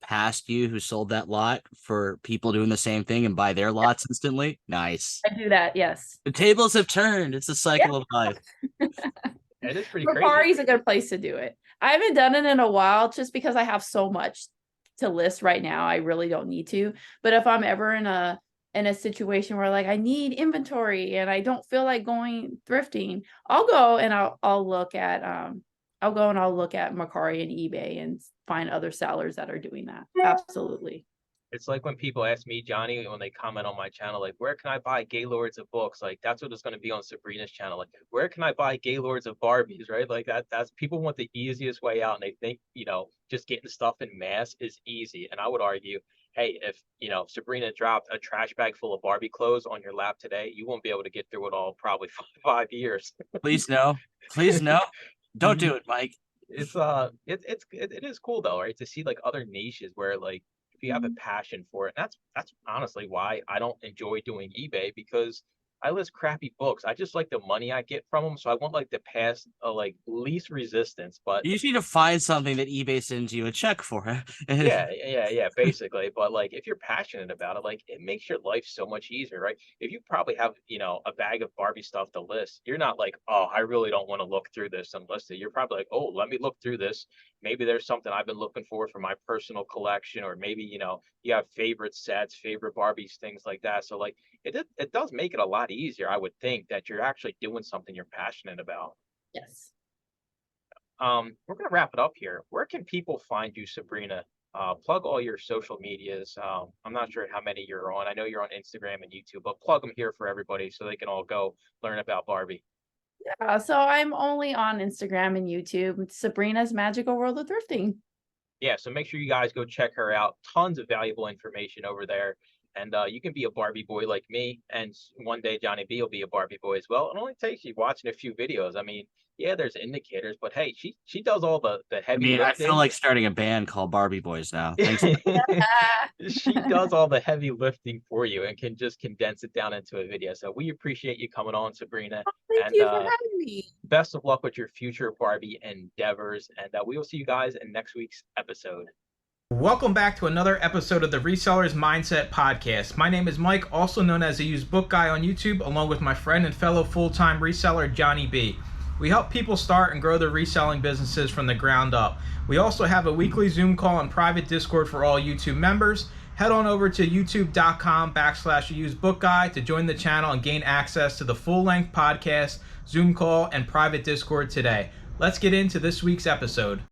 past you who sold that lot for people doing the same thing and buy their lots instantly? Nice. I do that, yes. The tables have turned. It's a cycle of life. It is pretty Mercari crazy. is a good place to do it. I haven't done it in a while just because I have so much to list right now. I really don't need to. But if I'm ever in a situation where like I need inventory and I don't feel like going thrifting, I'll go and I'll look at Mercari and eBay and find other sellers that are doing that. Absolutely. It's like when people ask me, Johnny, when they comment on my channel, like, where can I buy Gaylords of books? Like, that's what it's going to be on Sabrina's channel. Like, where can I buy Gaylords of Barbies, right? Like, that's people want the easiest way out. And they think, just getting stuff in mass is easy. And I would argue, hey, if, Sabrina dropped a trash bag full of Barbie clothes on your lap today, you won't be able to get through it all probably for 5 years. Please no. Please no. Don't do it, Mike. It is cool though, right? To see like other niches where like if you have a passion for it. That's honestly why I don't enjoy doing eBay because I list crappy books. I just like the money I get from them, so I want like the pass like least resistance. But You just need to find something that eBay sends you a check for. yeah, basically. But like if you're passionate about it, like it makes your life so much easier, right? If you probably have, a bag of Barbie stuff to list, you're not like, oh, I really don't want to look through this and list it. You're probably like, oh, let me look through this. Maybe there's something I've been looking for my personal collection, or maybe, you have favorite sets, favorite Barbies, things like that. So like it does make it a lot lot easier, I would think, that you're actually doing something you're passionate about. Yes. We're gonna wrap it up here. Where can people find you, Sabrina? Plug all your social medias. I'm not sure how many you're on. I know you're on Instagram and YouTube, but plug them here for everybody so they can all go learn about Barbie. Yeah, so I'm only on Instagram and YouTube. It's Sabrina's Magical World of Thrifting. Yeah, so make sure you guys go check her out. Tons of valuable information over there. And you can be a Barbie boy like me, and one day Johnny B will be a Barbie boy as well. It only takes you watching a few videos. I mean, yeah, there's indicators, but hey, she does all the I heavy mean, I feel lifting. like starting a band called Barbie Boys now. Thanks. She does all the heavy lifting for you and can just condense it down into a video. So we appreciate you coming on, Sabrina. Thank And you for having me. best of luck with your future Barbie endeavors. And we will see you guys in next week's episode. Welcome back to another episode of the Resellers Mindset Podcast. My name is Mike, also known as the Used Book Guy on YouTube, along with my friend and fellow full-time reseller, Johnny B. We help people start and grow their reselling businesses from the ground up. We also have a weekly Zoom call and private Discord for all YouTube members. Head on over to youtube.com/usedbookguy to join the channel and gain access to the full-length podcast, Zoom call, and private Discord today. Let's get into this week's episode.